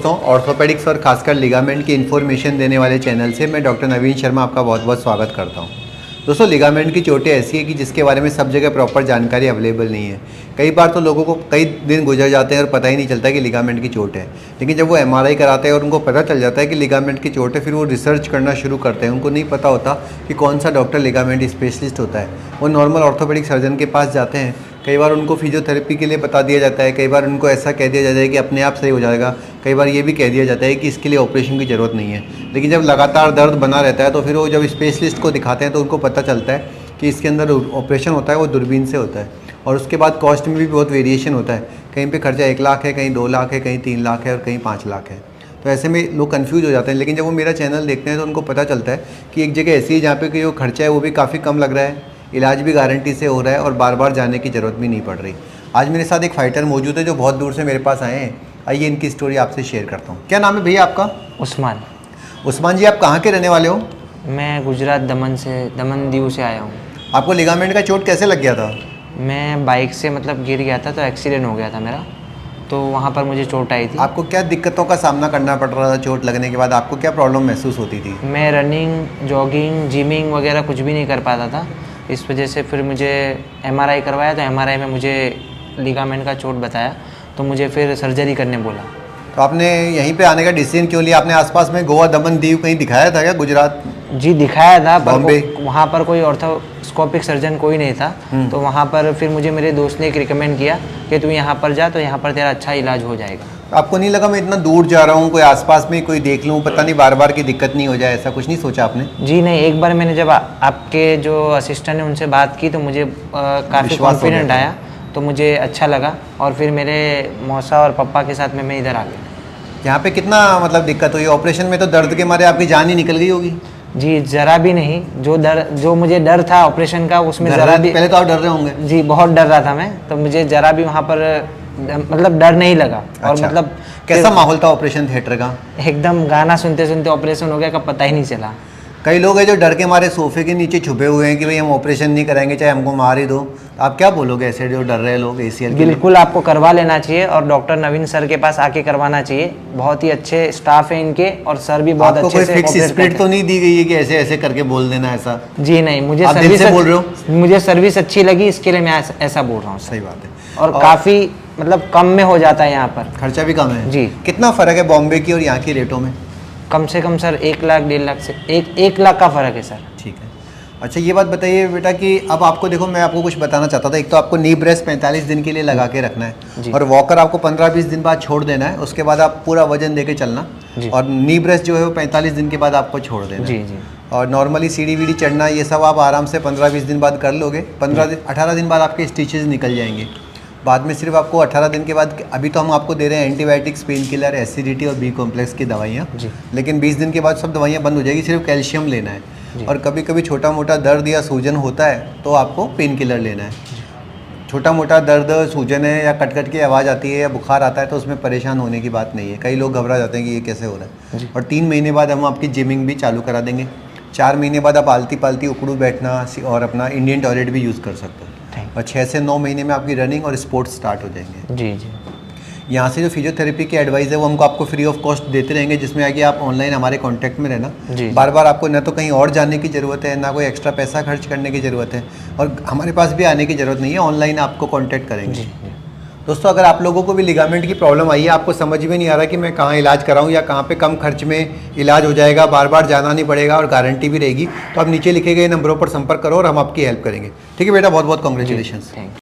दोस्तों, ऑर्थोपेडिक्स और खासकर लिगामेंट की इन्फॉर्मेशन देने वाले चैनल से मैं डॉक्टर नवीन शर्मा आपका बहुत बहुत स्वागत करता हूं। दोस्तों, लिगामेंट की चोटें ऐसी है कि जिसके बारे में सब जगह प्रॉपर जानकारी अवेलेबल नहीं है। कई बार तो लोगों को कई दिन गुजर जाते हैं और पता ही नहीं चलता कि लिगामेंट की चोट है। लेकिन जब वो एमआरआई कराते हैं और उनको पता चल जाता है कि लिगामेंट की चोट है, फिर वो रिसर्च करना शुरू करते हैं। उनको नहीं पता होता कि कौन सा डॉक्टर लिगामेंट स्पेशलिस्ट होता है। वो नॉर्मल ऑर्थोपेडिक सर्जन के पास जाते हैं। कई बार उनको फिजियोथेरेपी के लिए बता दिया जाता है, कई बार उनको ऐसा कह दिया जाता है कि अपने आप सही हो जाएगा, कई बार ये भी कह दिया जाता है कि इसके लिए ऑपरेशन की ज़रूरत नहीं है। लेकिन जब लगातार दर्द बना रहता है तो फिर वो जब स्पेशलिस्ट को दिखाते हैं तो उनको पता चलता है कि इसके अंदर ऑपरेशन होता है, वो दूरबीन से होता है। और उसके बाद कॉस्ट में भी बहुत वेरिएशन होता है। कहीं पे खर्चा 1 लाख है, कहीं 2 लाख है, कहीं 3 लाख है और कहीं 5 लाख है। तो ऐसे में लोग कंफ्यूज हो जाते हैं। लेकिन जब वो मेरा चैनल देखते हैं तो उनको पता चलता है कि एक जगह ऐसी है जहाँ पे कि जो खर्चा है वो भी काफ़ी कम लग रहा है, इलाज भी गारंटी से हो रहा है और बार बार जाने की ज़रूरत भी नहीं पड़ रही। आज मेरे साथ एक फाइटर मौजूद है जो बहुत दूर से मेरे पास आए हैं। आइए इनकी स्टोरी आपसे शेयर करता हूँ। क्या नाम है भैया आपका? उस्मान। उस्मान जी, आप कहाँ के रहने वाले हो? मैं गुजरात दमन दीव से आया हूँ। आपको लिगामेंट का चोट कैसे लग गया था? मैं बाइक से गिर गया था तो एक्सीडेंट हो गया था मेरा, तो वहाँ पर मुझे चोट आई थी। आपको क्या दिक्कतों का सामना करना पड़ रहा था चोट लगने के बाद? आपको क्या प्रॉब्लम महसूस होती थी? मैं रनिंग, जॉगिंग, जिमिंग वगैरह कुछ भी नहीं कर पाता था। इस वजह से फिर मुझे एमआरआई करवाया, तो एमआरआई में मुझे लिगामेंट का चोट बताया, तो मुझे फिर सर्जरी करने बोला। तो आपने यहीं पे आने का डिसीजन क्यों लिया? आपने आसपास में गोवा, दमन, दीव कहीं दिखाया था क्या? गुजरात? जी दिखाया था, बॉम्बे? वहाँ पर कोई ऑर्थोस्कोपिक सर्जन कोई नहीं था। तो वहाँ पर फिर मुझे मेरे दोस्त ने एक रिकमेंड किया कि तू यहाँ पर जा, तो यहाँ पर तेरा अच्छा इलाज हो जाएगा। आपको नहीं लगा मैं इतना दूर जा रहा हूँ, कोई आसपास में कोई देख लूँ, पता नहीं बार बार की दिक्कत नहीं हो जाए, ऐसा कुछ नहीं सोचा आपने? जी नहीं, एक बार मैंने जब आपके जो असिस्टेंट है उनसे बात की तो मुझे काफ़ी कॉन्फिडेंट आया, तो मुझे अच्छा लगा। और फिर मेरे मौसा और पापा के साथ में मैं इधर आ गया। यहाँ पे कितना मतलब दिक्कत हुई? ऑपरेशन में तो दर्द के मारे आपकी जान ही निकल गई होगी। जी ज़रा भी नहीं। जो मुझे डर था ऑपरेशन का, उसमें ज़रा भी। पहले तो आप डर रहे होंगे? जी बहुत डर रहा था मैं, तो मुझे ज़रा भी वहाँ पर डर नहीं लगा। और अच्छा। कैसा माहौल था ऑपरेशन थिएटर का? एकदम गाना सुनते सुनते ऑपरेशन हो गया, कब पता ही नहीं चला। कई लोग हैं जो डर के मारे सोफे के नीचे छुपे हुए हैं कि भाई हम ऑपरेशन नहीं कराएंगे चाहे हमको मार ही दो। आप क्या बोलोगे ऐसे जो डर रहे लोग ACL? बिल्कुल आपको करवा लेना चाहिए और डॉक्टर नवीन सर के पास आके करवाना चाहिए। बहुत ही अच्छे स्टाफ है इनके और सर भी बहुत अच्छे से आपको कोई फिक्स स्क्रिप्ट तो नहीं दी गई है कि ऐसे ऐसे करके बोल देना ऐसा? जी नहीं, मुझे आप दिल से बोल रहे हो? मुझे सर्विस अच्छी लगी, इसके लिए मैं ऐसा बोल रहा हूँ। सही बात है। और काफ़ी कम में हो जाता है यहाँ पर। खर्चा भी कम है जी। कितना फ़र्क है बॉम्बे की और यहाँ की रेटों में? कम से कम सर 1 लाख 1.5 लाख से 1 लाख का फ़र्क है सर। ठीक है। अच्छा ये बात बताइए बेटा कि अब आपको देखो, मैं आपको कुछ बताना चाहता था। एक तो आपको नी ब्रेस 45 दिन के लिए लगा के रखना है और वॉकर आपको 15-20 दिन बाद छोड़ देना है। उसके बाद आप पूरा वजन देके चलना और नी ब्रेस जो है वो 45 दिन के बाद आपको छोड़ देना जी है। जी। और नॉर्मली सीढ़ी वीढ़ी चढ़ना ये सब आप आराम से 15-20 दिन बाद कर लोगे। 18 दिन बाद आपके स्टिचेज निकल जाएंगे। बाद में सिर्फ आपको 18 दिन के बाद, अभी तो हम आपको दे रहे हैं एंटीबायोटिक्स, पेन किलर, एसिडिटी और B कॉम्प्लेक्स की दवाइयाँ, लेकिन 20 दिन के बाद सब दवाइयाँ बंद हो जाएगी, सिर्फ कैल्शियम लेना है। और कभी कभी छोटा मोटा दर्द या सूजन होता है तो आपको पेन किलर लेना है। छोटा मोटा दर्द, सूजन है या कट की आवाज़ आती है या बुखार आता है तो उसमें परेशान होने की बात नहीं है। कई लोग घबरा जाते हैं कि ये कैसे हो रहा है। और 3 महीने बाद हम आपकी जिमिंग भी चालू करा देंगे। 4 महीने बाद आप आलती पालती उकड़ू बैठना और अपना इंडियन टॉयलेट भी यूज़ कर सकते हो। और 6 से 9 महीने में आपकी रनिंग और स्पोर्ट्स स्टार्ट हो जाएंगे। जी जी। यहाँ से जो फिजियोथेरेपी की एडवाइस है वो हमको आपको फ्री ऑफ कॉस्ट देते रहेंगे, जिसमें आगे आप ऑनलाइन हमारे कांटेक्ट में रहना। बार बार आपको न तो कहीं और जाने की ज़रूरत है, ना कोई एक्स्ट्रा पैसा खर्च करने की ज़रूरत है और हमारे पास भी आने की ज़रूरत नहीं है। ऑनलाइन आपको कॉन्टैक्ट करेंगे। दोस्तों, अगर आप लोगों को भी लिगामेंट की प्रॉब्लम आई है, आपको समझ में नहीं आ रहा कि मैं कहाँ इलाज कराऊँ या कहाँ पे कम खर्च में इलाज हो जाएगा, बार बार जाना नहीं पड़ेगा और गारंटी भी रहेगी, तो आप नीचे लिखे गए नंबरों पर संपर्क करो और हम आपकी हेल्प करेंगे। ठीक है बेटा, बहुत बहुत कॉन्ग्रेचुलेशन।